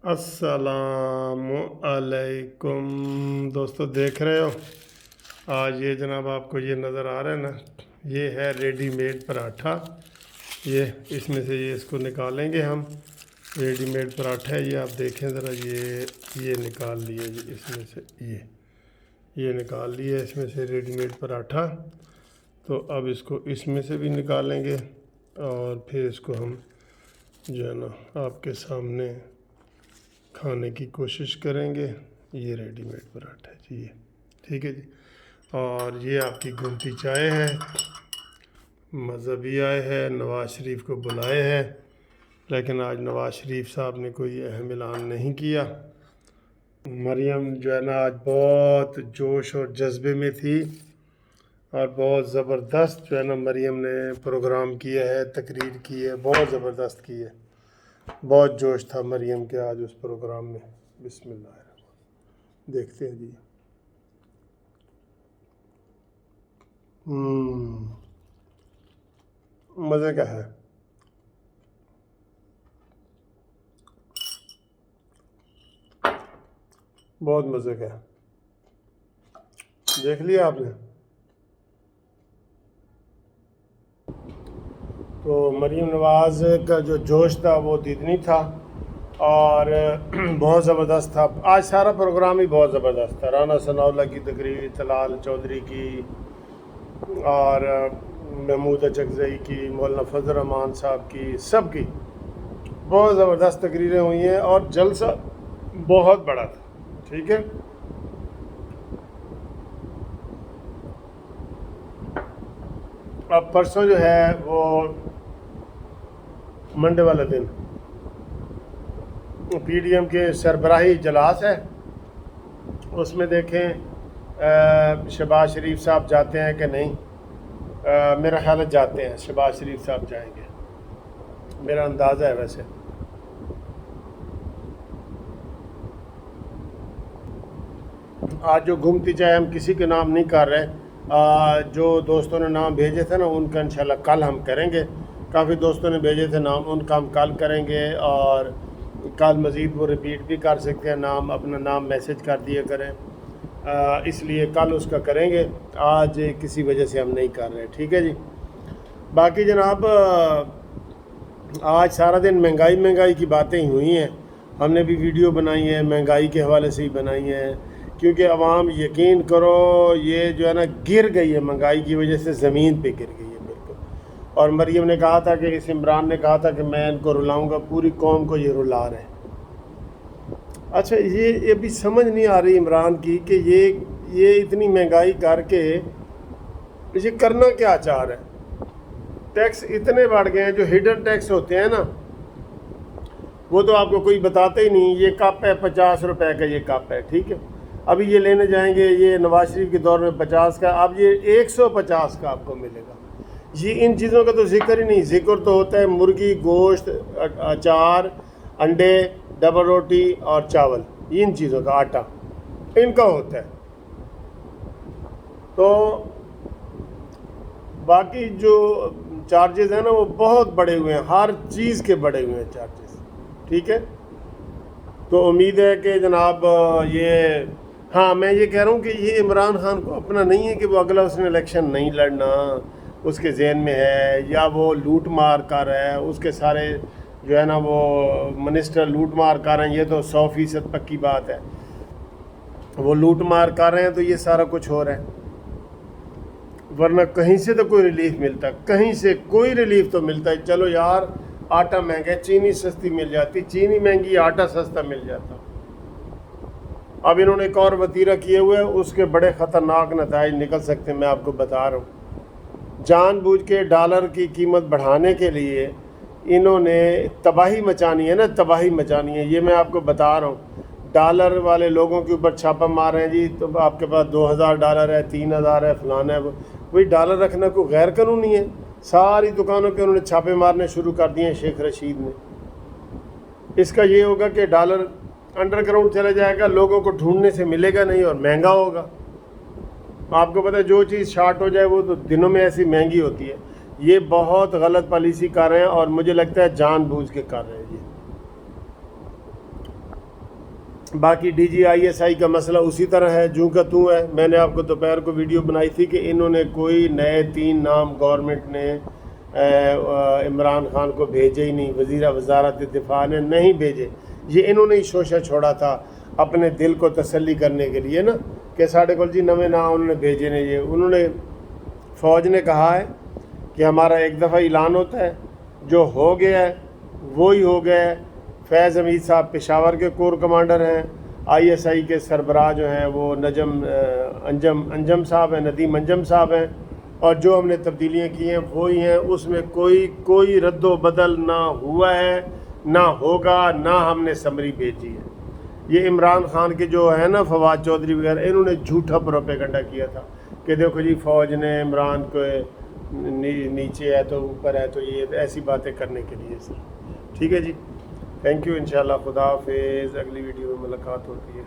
अस्सलाम अलैकुम दोस्तों, देख रहे हो आज ये जनाब आपको ये नज़र आ रहा है ना, ये है रेडीमेड पराठा। ये इसमें से ये इसको निकालेंगे हम। रेडीमेड पराठा है ये, आप देखें ज़रा, ये निकाल लिए जी इसमें से, ये निकाल लिए इसमें से रेडीमेड पराठा। तो अब इसको इसमें से भी निकालेंगे और फिर इसको हम जो है ना आपके सामने खाने की कोशिश करेंगे। ये रेडीमेड पराठा है जी, ये ठीक है जी। और ये आपकी गुमती चाय है, मजहबी आए है, नवाज़ शरीफ को बुलाए हैं, लेकिन आज नवाज़ शरीफ साहब ने कोई अहम ऐलान नहीं किया। मरियम जो है ना आज बहुत जोश और जज्बे में थी और बहुत ज़बरदस्त जो है ना मरियम ने प्रोग्राम किया है, तकरीर की है, बहुत ज़बरदस्त की है। बहुत जोश था मरियम के आज उस प्रोग्राम में। बिस्मिल्लाह, देखते हैं जी। मज़े का है। बहुत मज़े का है, देख लिया आपने। तो मरियम नवाज़ का जो जोश था वो दिदनी था और बहुत ज़बरदस्त था। आज सारा प्रोग्राम ही बहुत ज़बरदस्त था। राना सनाउल्लाह की तकरीर, तलाल चौधरी की और महमूद अचकज़ई की, मौलाना फजल रहमान साहब की, सब की बहुत ज़बरदस्त तकरीरें हुई हैं और जलसा बहुत बड़ा था। ठीक है, अब परसों जो है वो मंडे वाला दिन पीडीएम के सरबराही इजलास है, उसमें देखें शहबाज शरीफ साहब जाते हैं कि नहीं। मेरा ख्याल है जाते हैं, शहबाज शरीफ साहब जाएंगे, मेरा अंदाज़ा है। वैसे आज जो घूमती चाहे हम किसी के नाम नहीं कर रहे, जो दोस्तों ने नाम भेजे थे ना उनका इंशाल्लाह कल हम करेंगे। काफ़ी दोस्तों ने भेजे थे नाम, उनका हम कल करेंगे और कल मज़ीद वो रिपीट भी कर सकते हैं नाम, अपना नाम मैसेज कर दिया करें, इसलिए कल उसका करेंगे। आज किसी वजह से हम नहीं कर रहे, ठीक है जी। बाकी जनाब आज सारा दिन महंगाई की बातें ही हुई हैं। हमने भी वीडियो बनाई है, महंगाई के हवाले से ही बनाई है, क्योंकि अवाम यकीन करो ये जो है ना गिर गई है, महंगाई की वजह से ज़मीन पे गिर गई है बिल्कुल। और मरियम ने कहा था कि इस इमरान ने कहा था कि मैं इनको रुलाऊंगा, पूरी कौम को ये रुला रहे हैं। अच्छा, ये भी समझ नहीं आ रही इमरान की कि ये इतनी महंगाई करके ये करना क्या चाह रहे हैं। टैक्स इतने बढ़ गए हैं, जो हिडन टैक्स होते हैं ना वो तो आपको कोई बताता ही नहीं। ये कप है 50 रुपए का, ये कप है, ठीक है। अभी ये लेने जाएंगे, ये नवाज शरीफ के दौर में 50 का, अब ये 150 का आपको मिलेगा। ये इन चीज़ों का तो जिक्र ही नहीं। जिक्र तो होता है मुर्गी, गोश्त, अचार, अंडे, डबल रोटी और चावल, इन चीज़ों का, आटा, इनका होता है। तो बाकी जो चार्जेस हैं ना वो बहुत बढ़े हुए हैं, हर चीज़ के बढ़े हुए हैं चार्जेस, ठीक है। तो उम्मीद है कि जनाब ये, हाँ मैं ये कह रहा हूँ कि ये इमरान खान को अपना नहीं है कि वो अगला उसने इलेक्शन नहीं लड़ना, उसके जहन में है, या वो लूट मार कर रहा है, उसके सारे जो है ना वो मिनिस्टर लूट मार कर रहे हैं। ये तो 100% पक्की बात है, वो लूट मार कर रहे हैं तो ये सारा कुछ हो रहा है। वरना कहीं से तो कोई रिलीफ मिलता, कहीं से कोई रिलीफ तो मिलता है। चलो यार, आटा महंगा है, चीनी सस्ती मिल जाती, चीनी महंगी, आटा सस्ता मिल जाता। अब इन्होंने एक और वतीरा किए हुए हैं, उसके बड़े ख़तरनाक नताइज निकल सकते हैं, मैं आपको बता रहा हूँ। जानबूझ के डॉलर की कीमत बढ़ाने के लिए इन्होंने तबाही मचानी है ना, तबाही मचानी है, ये मैं आपको बता रहा हूँ। डॉलर वाले लोगों के ऊपर छापा मार रहे हैं जी, तो आपके पास 2000 डॉलर है, 3000 है, फलाना है। वही डॉलर रखना कोई गैर कानूनी है। सारी दुकानों के उन्होंने छापे मारने शुरू कर दिए हैं शेख रशीद ने। इसका ये होगा कि डॉलर अंडरग्राउंड चला जाएगा, लोगों को ढूंढने से मिलेगा नहीं और महंगा होगा। आपको पता है जो चीज़ शार्ट हो जाए वो तो दिनों में ऐसी महंगी होती है। ये बहुत गलत पॉलिसी कर रहे हैं और मुझे लगता है जानबूझ के कर रहे हैं ये। باقی DGISI کا مسئلہ اسی طرح ہے جوں کا توں ہے. میں نے آپ کو دوپہر کو ویڈیو بنائی تھی کہ انہوں نے کوئی نئے 3 نام گورنمنٹ نے عمران خان کو بھیجے ہی نہیں, وزارت دفاع نے نہیں بھیجے. یہ انہوں نے ہی شوشہ چھوڑا تھا اپنے دل کو تسلی کرنے کے لیے نا, کہ ساڑھے کول جی نویں نام انہوں نے بھیجے نے. یہ انہوں نے فوج نے کہا ہے کہ ہمارا ایک دفعہ اعلان ہوتا ہے, جو ہو گیا ہے وہی ہو گیا ہے. فیض حمید صاحب پشاور کے کور کمانڈر ہیں, ISI کے سربراہ جو ہیں وہ انجم صاحب ہیں, ندیم انجم صاحب ہیں, اور جو ہم نے تبدیلیاں کی ہیں وہی ہیں. اس میں کوئی رد و بدل نہ ہوا ہے, نہ ہوگا, نہ ہم نے سمری بھیجی ہے. یہ عمران خان کے جو ہے نا فواد چودھری وغیرہ, انہوں نے جھوٹا پروپیگنڈا کیا تھا کہ دیکھو جی فوج نے عمران کو نیچے ہے تو اوپر ہے, تو یہ ایسی باتیں کرنے کے لیے سر. ٹھیک ہے جی, تھینک یو. انشاءاللہ خدا حافظ. اگلی ویڈیو میں ملاقات ہوتی ہے.